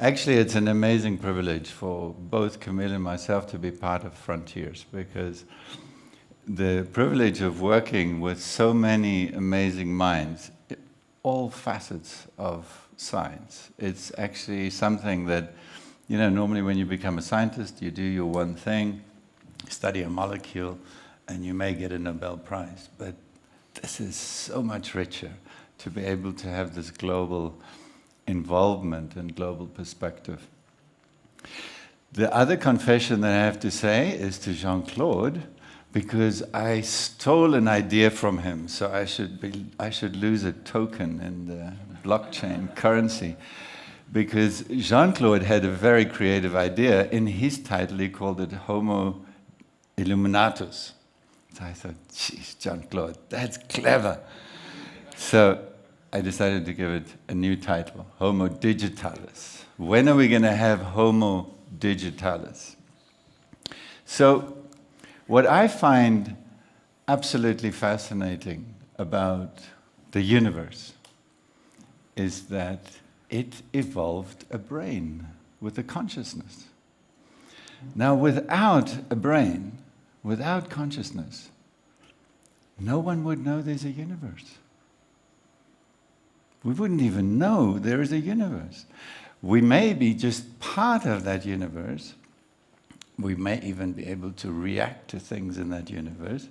Actually, it's an amazing privilege for both Camille and myself to be part of Frontiers, because the privilege of working with so many amazing minds, all facets of science. It's actually something that, normally when you become a scientist, you do your one thing, study a molecule, and you may get a Nobel Prize. But this is so much richer to be able to have this global involvement and global perspective. The other confession that I have to say is to Jean-Claude, because I stole an idea from him, so I should lose a token in the blockchain currency, because Jean-Claude had a very creative idea. In his title, he called it Homo Illuminatus. So I thought, geez, Jean-Claude, that's clever. So I decided to give it a new title, Homo digitalis. When are we going to have Homo digitalis? So what I find absolutely fascinating about the universe is that it evolved a brain with a consciousness. Now, without a brain, without consciousness, no one would know there's a universe. We wouldn't even know there is a universe. We may be just part of that universe. We may even be able to react to things in that universe,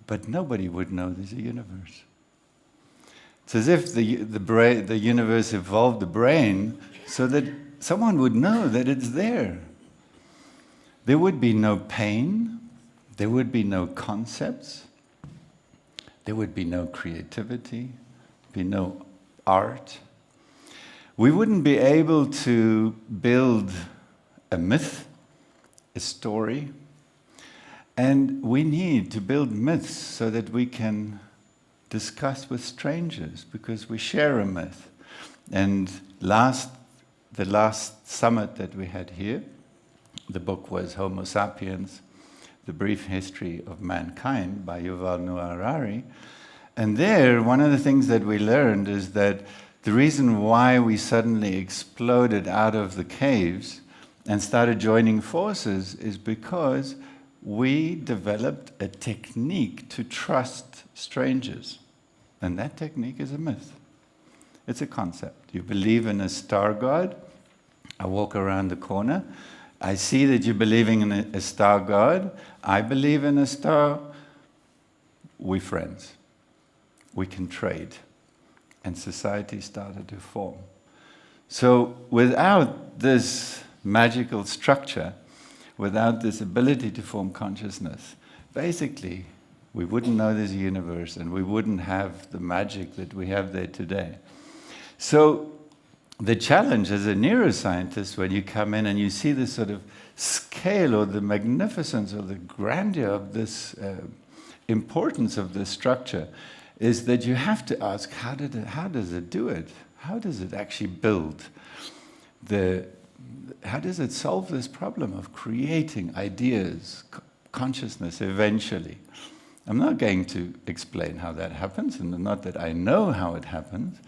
but nobody would know there's a universe. It's as if the universe evolved the brain so that someone would know that it's there. There would be no pain, there would be no concepts, there would be no creativity, be no art. We wouldn't be able to build a myth, a story, and we need to build myths so that we can discuss with strangers, because we share a myth. And the last summit that we had here, the book was Homo Sapiens, The Brief History of Mankind by Yuval Noah Harari. And there, one of the things that we learned is that the reason why we suddenly exploded out of the caves and started joining forces is because we developed a technique to trust strangers. And that technique is a myth. It's a concept. You believe in a star god. I walk around the corner. I see that you're believing in a star god. I believe in a star. We're friends. We can trade. And society started to form. So without this magical structure, without this ability to form consciousness, basically we wouldn't know there's a universe, and we wouldn't have the magic that we have there today. So the challenge as a neuroscientist, when you come in and you see this sort of scale or the magnificence or the grandeur of this importance of this structure, is that you have to ask, how does it do it? How does it actually build? How does it solve this problem of creating ideas, consciousness eventually? I'm not going to explain how that happens, and not that I know how it happens,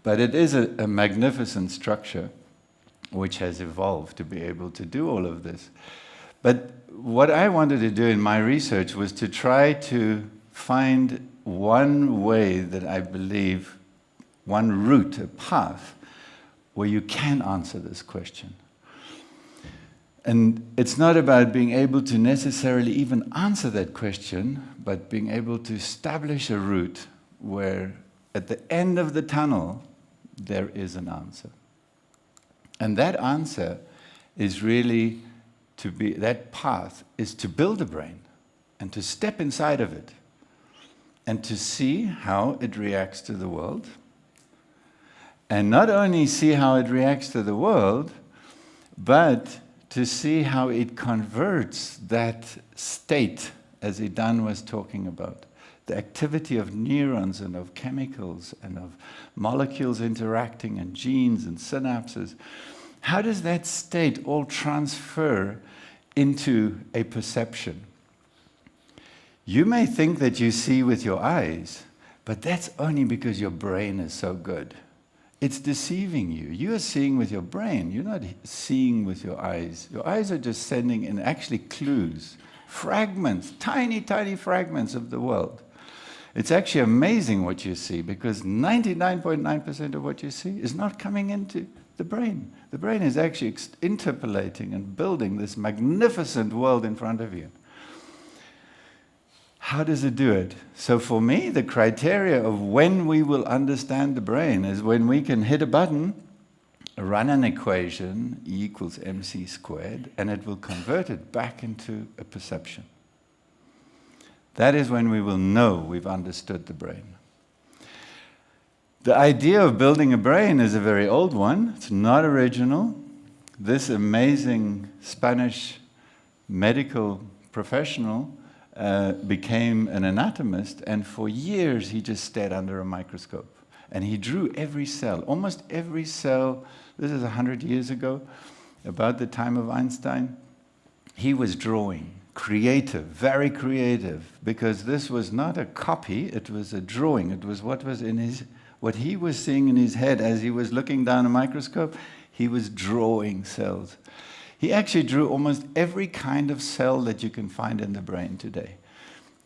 but it is a magnificent structure which has evolved to be able to do all of this. But what I wanted to do in my research was to try to find one way that I believe, one route, a path, where you can answer this question. And it's not about being able to necessarily even answer that question, but being able to establish a route where at the end of the tunnel, there is an answer. And that answer is really that path is to build a brain and to step inside of it and to see how it reacts to the world. And not only see how it reacts to the world, but to see how it converts that state, as Idan was talking about, the activity of neurons and of chemicals and of molecules interacting and genes and synapses. How does that state all transfer into a perception? You may think that you see with your eyes, but that's only because your brain is so good. It's deceiving you. You are seeing with your brain. You're not seeing with your eyes. Your eyes are just sending in actually clues, fragments, tiny, tiny fragments of the world. It's actually amazing what you see, because 99.9% of what you see is not coming into the brain. The brain is actually interpolating and building this magnificent world in front of you. How does it do it? So for me, the criteria of when we will understand the brain is when we can hit a button, run an equation, E equals mc squared, and it will convert it back into a perception. That is when we will know we've understood the brain. The idea of building a brain is a very old one. It's not original. This amazing Spanish medical professional became an anatomist, and for years he just stared under a microscope. And he drew every cell, almost every cell. This is 100 years ago, about the time of Einstein. He was drawing, creative, very creative, because this was not a copy, it was a drawing. It was what he was seeing in his head as he was looking down a microscope. He was drawing cells. He actually drew almost every kind of cell that you can find in the brain today.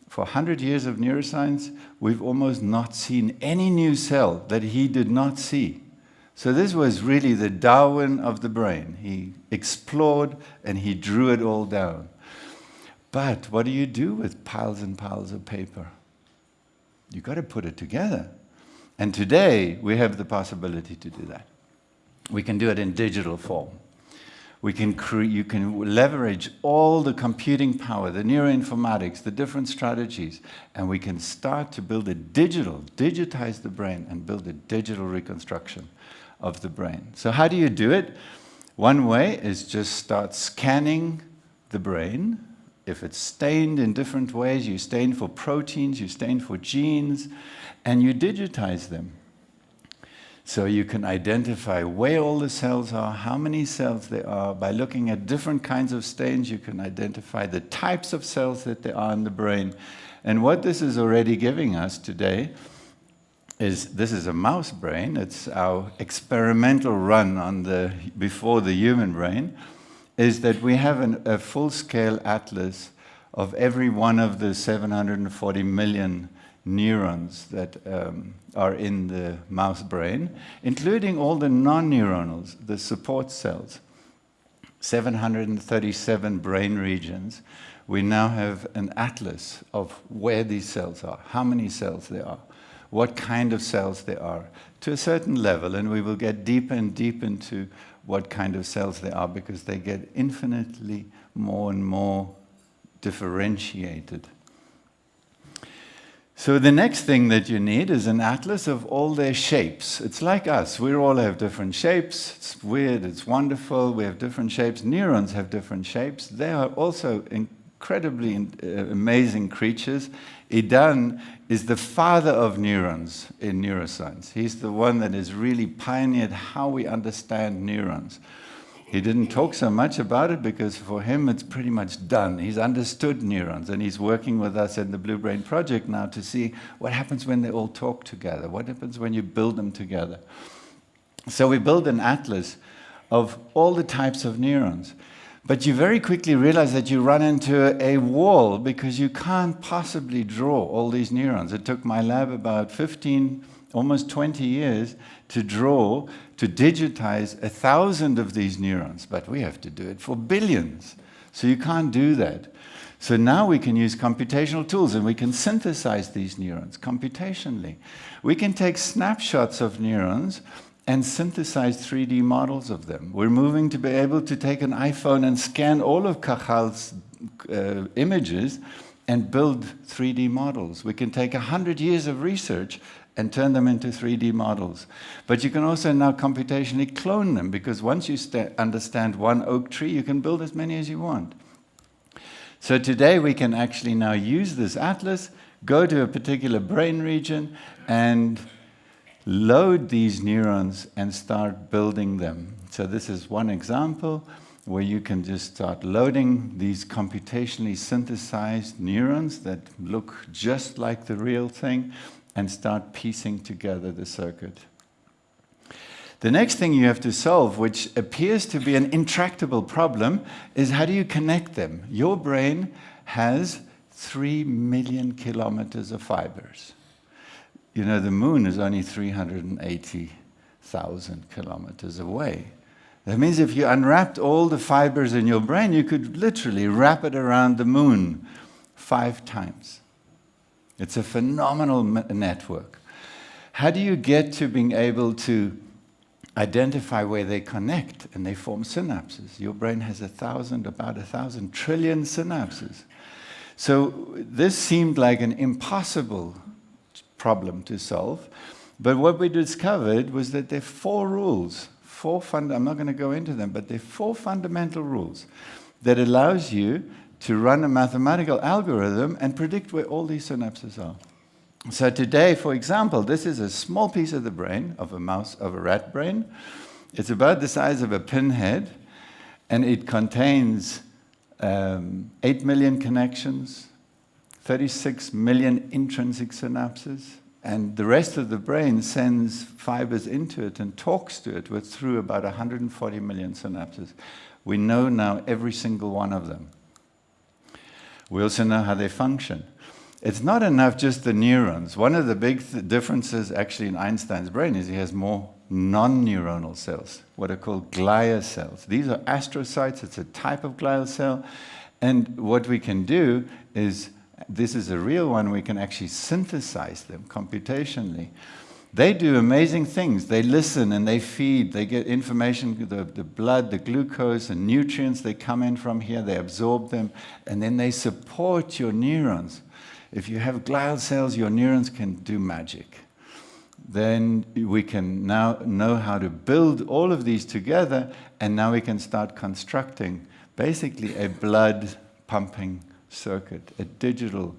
For 100 years of neuroscience, we've almost not seen any new cell that he did not see. So this was really the Darwin of the brain. He explored and he drew it all down. But what do you do with piles and piles of paper? You've got to put it together. And today, we have the possibility to do that. We can do it in digital form. You can leverage all the computing power, the neuroinformatics, the different strategies, and we can start to build digitize the brain and build a digital reconstruction of the brain. So how do you do it? One way is just start scanning the brain. If it's stained in different ways, you stain for proteins, you stain for genes, and you digitize them. So you can identify where all the cells are, how many cells there are. By looking at different kinds of stains, you can identify the types of cells that there are in the brain. And what this is already giving us today is, this is a mouse brain. It's our experimental run before the human brain, is that we have a full-scale atlas of every one of the 740 million neurons that are in the mouse brain, including all the non-neuronals, the support cells. 737 brain regions. We now have an atlas of where these cells are, how many cells there are, what kind of cells there are, to a certain level, and we will get deeper and deeper into what kind of cells there are, because they get infinitely more and more differentiated. So the next thing that you need is an atlas of all their shapes. It's like us. We all have different shapes. It's weird. It's wonderful. We have different shapes. Neurons have different shapes. They are also incredibly amazing creatures. Idan is the father of neurons in neuroscience. He's the one that has really pioneered how we understand neurons. He didn't talk so much about it because for him it's pretty much done. He's understood neurons, and he's working with us in the Blue Brain Project now to see what happens when they all talk together, what happens when you build them together. So we build an atlas of all the types of neurons. But you very quickly realize that you run into a wall because you can't possibly draw all these neurons. It took my lab about 15, almost 20 years to digitize 1,000 of these neurons, but we have to do it for billions. So you can't do that. So now we can use computational tools and we can synthesize these neurons computationally. We can take snapshots of neurons and synthesize 3D models of them. We're moving to be able to take an iPhone and scan all of Cachal's images and build 3D models. We can take 100 years of research and turn them into 3D models. But you can also now computationally clone them, because once you understand one oak tree, you can build as many as you want. So today we can actually now use this atlas, go to a particular brain region, and load these neurons and start building them. So this is one example where you can just start loading these computationally synthesized neurons that look just like the real thing, and start piecing together the circuit. The next thing you have to solve, which appears to be an intractable problem, is how do you connect them? Your brain has 3 million kilometers of fibers. You know, the moon is only 380,000 kilometers away. That means if you unwrapped all the fibers in your brain, you could literally wrap it around the moon 5 times. It's a phenomenal network. How do you get to being able to identify where they connect and they form synapses? Your brain has about 1,000 trillion synapses. So this seemed like an impossible problem to solve. But what we discovered was that there are 4 rules, I'm not going to go into them, but there are 4 fundamental rules that allows you to run a mathematical algorithm and predict where all these synapses are. So today, for example, this is a small piece of the brain of a rat brain. It's about the size of a pinhead, and it contains 8 million connections, 36 million intrinsic synapses, and the rest of the brain sends fibers into it and talks to it through about 140 million synapses. We know now every single one of them. We also know how they function. It's not enough just the neurons. One of the big differences actually in Einstein's brain is he has more non-neuronal cells, what are called glia cells. These are astrocytes. It's a type of glial cell. And what we can do is, this is a real one, we can actually synthesize them computationally. They do amazing things. They listen and they feed. They get information, the blood, the glucose, and nutrients, they come in from here, they absorb them, and then they support your neurons. If you have glial cells, your neurons can do magic. Then we can now know how to build all of these together, and now we can start constructing basically a blood pumping circuit, a digital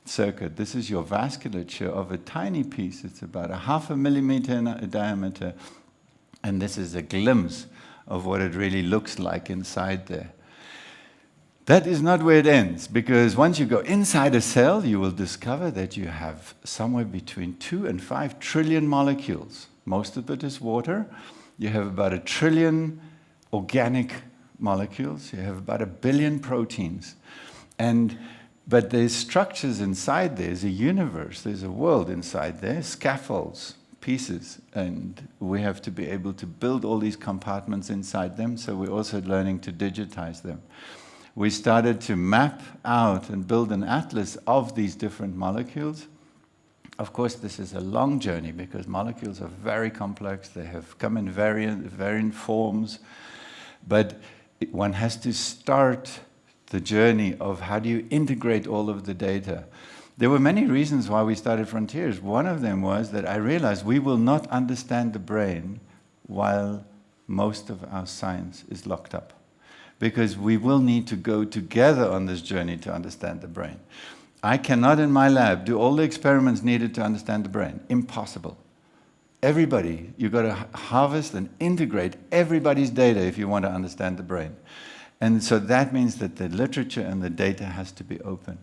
circuit. This is your vasculature of a tiny piece. It's about 0.5 millimeter in diameter, and this is a glimpse of what it really looks like inside there. That is not where it ends, because once you go inside a cell, you will discover that you have somewhere between 2 and 5 trillion molecules. Most of it is water. You have about 1 trillion organic molecules. You have about 1 billion proteins. But there's structures inside there. There's a universe. There's a world inside there, scaffolds, pieces. And we have to be able to build all these compartments inside them, so we're also learning to digitize them. We started to map out and build an atlas of these different molecules. Of course, this is a long journey because molecules are very complex. They have come in variant forms. But one has to start the journey of how do you integrate all of the data. There were many reasons why we started Frontiers. One of them was that I realized we will not understand the brain while most of our science is locked up, because we will need to go together on this journey to understand the brain. I cannot in my lab do all the experiments needed to understand the brain. Impossible. Everybody, you've got to harvest and integrate everybody's data if you want to understand the brain. And so that means that the literature and the data has to be open.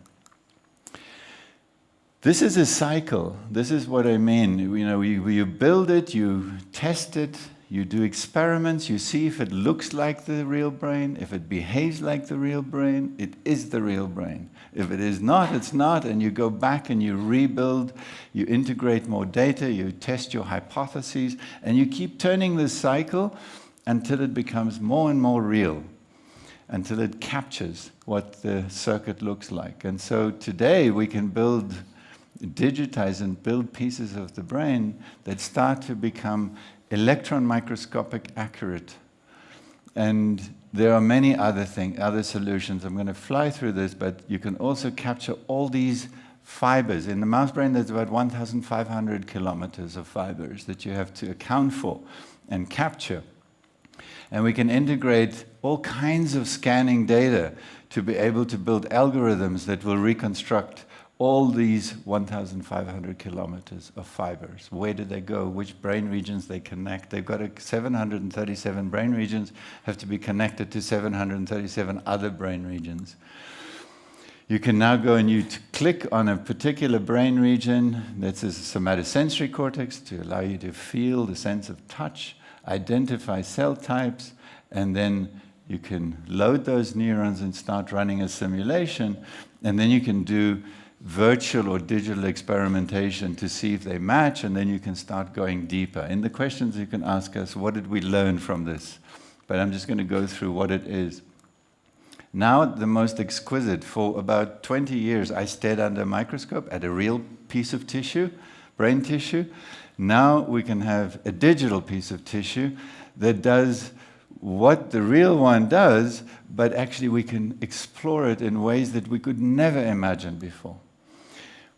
This is a cycle. This is what I mean. You know, you build it, you test it, you do experiments, you see if it looks like the real brain, if it behaves like the real brain, it is the real brain. If it is not, it's not, and you go back and you rebuild, you integrate more data, you test your hypotheses, and you keep turning this cycle until it becomes more and more real, until it captures what the circuit looks like. And so today we can digitize and build pieces of the brain that start to become electron microscopic accurate. And there are many other solutions. I'm going to fly through this, but you can also capture all these fibers. In the mouse brain, there's about 1,500 kilometers of fibers that you have to account for and capture. And we can integrate all kinds of scanning data to be able to build algorithms that will reconstruct all these 1,500 kilometers of fibers. Where do they go? Which brain regions they connect? They've got 737 brain regions, have to be connected to 737 other brain regions. You can now go and you click on a particular brain region. That's a somatosensory cortex to allow you to feel the sense of touch. identify cell types, and then you can load those neurons and start running a simulation, and then you can do virtual or digital experimentation to see if they match, and then you can start going deeper. In the questions you can ask us, what did we learn from this? But I'm just going to go through what it is. Now, the most exquisite, for about 20 years, I stared under a microscope at a real piece of tissue, brain tissue. Now we can have a digital piece of tissue that does what the real one does, but actually we can explore it in ways that we could never imagine before.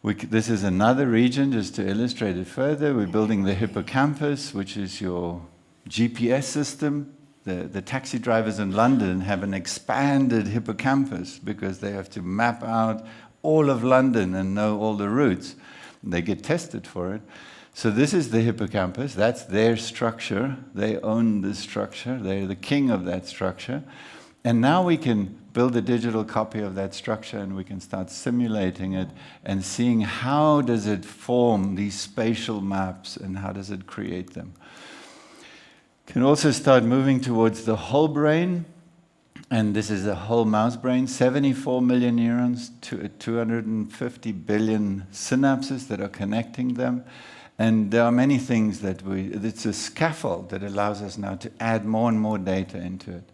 This is another region, just to illustrate it further. We're building the hippocampus, which is your GPS system. The taxi drivers in London have an expanded hippocampus because they have to map out all of London and know all the routes. They get tested for it. So this is the hippocampus. That's their structure. They own this structure. They're the king of that structure. And now we can build a digital copy of that structure, and we can start simulating it and seeing how does it form these spatial maps and how does it create them. Can also start moving towards the whole brain, and this is a whole mouse brain, 74 million neurons, 250 billion synapses that are connecting them. And there are many things that it's a scaffold that allows us now to add more and more data into it.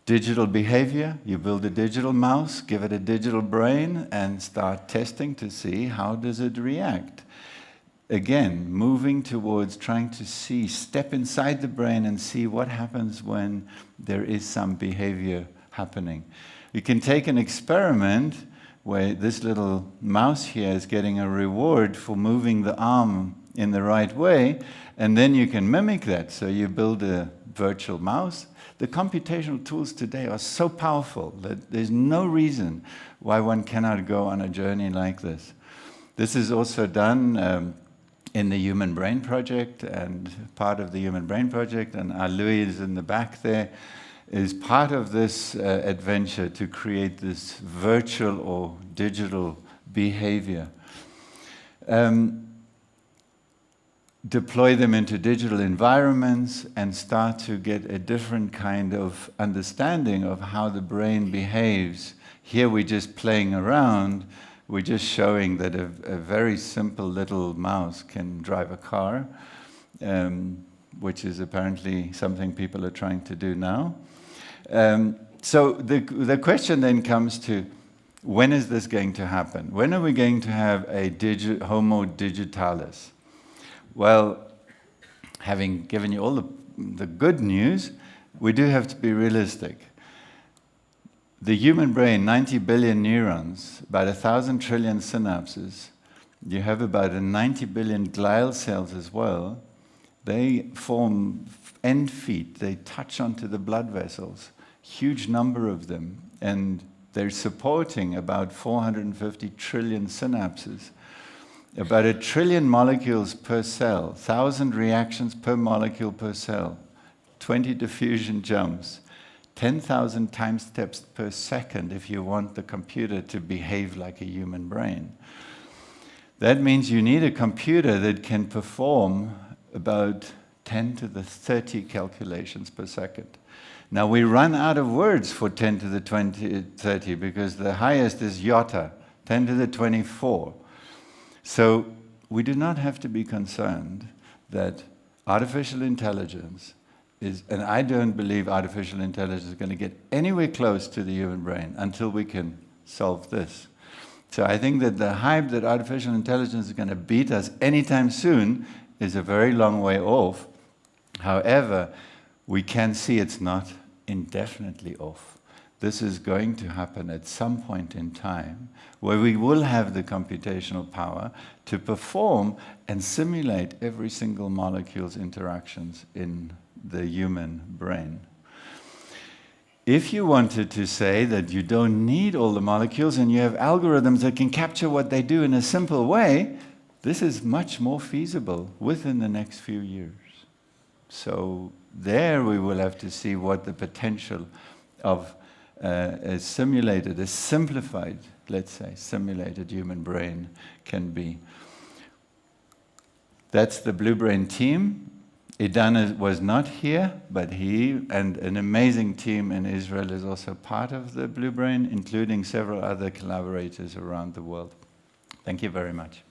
Digital behavior, you build a digital mouse, give it a digital brain, and start testing to see how does it react. Again, moving towards trying to see, step inside the brain and see what happens when there is some behavior happening. You can take an experiment where this little mouse here is getting a reward for moving the arm in the right way, and then you can mimic that. So you build a virtual mouse. The computational tools today are so powerful that there's no reason why one cannot go on a journey like this. This is also done in the Human Brain Project, and part of the Human Brain Project, and Louis is in the back there, is part of this adventure to create this virtual or digital behavior. Deploy them into digital environments and start to get a different kind of understanding of how the brain behaves. Here we're just playing around. We're just showing that a very simple little mouse can drive a car, which is apparently something people are trying to do now. So the question then comes to, when is this going to happen? When are we going to have a Homo digitalis? Well, having given you all the good news, we do have to be realistic. The human brain, 90 billion neurons, about 1,000 trillion synapses. You have about 90 billion glial cells as well. They form end feet. They touch onto the blood vessels, huge number of them. And they're supporting about 450 trillion synapses. About 1 trillion molecules per cell, 1,000 reactions per molecule per cell, 20 diffusion jumps, 10,000 time steps per second if you want the computer to behave like a human brain. That means you need a computer that can perform about 10 to the 30 calculations per second. Now we run out of words for 10 to the 30 because the highest is iota, 10 to the 24. So we do not have to be concerned that artificial intelligence is, and I don't believe artificial intelligence is going to get anywhere close to the human brain until we can solve this. So I think that the hype that artificial intelligence is going to beat us anytime soon is a very long way off. However, we can see it's not indefinitely off. This is going to happen at some point in time where we will have the computational power to perform and simulate every single molecule's interactions in the human brain. If you wanted to say that you don't need all the molecules and you have algorithms that can capture what they do in a simple way, this is much more feasible within the next few years. So there we will have to see what the potential of a simulated, a simplified, let's say, simulated human brain can be. That's the Blue Brain team. Idan was not here, but he and an amazing team in Israel is also part of the Blue Brain, including several other collaborators around the world. Thank you very much.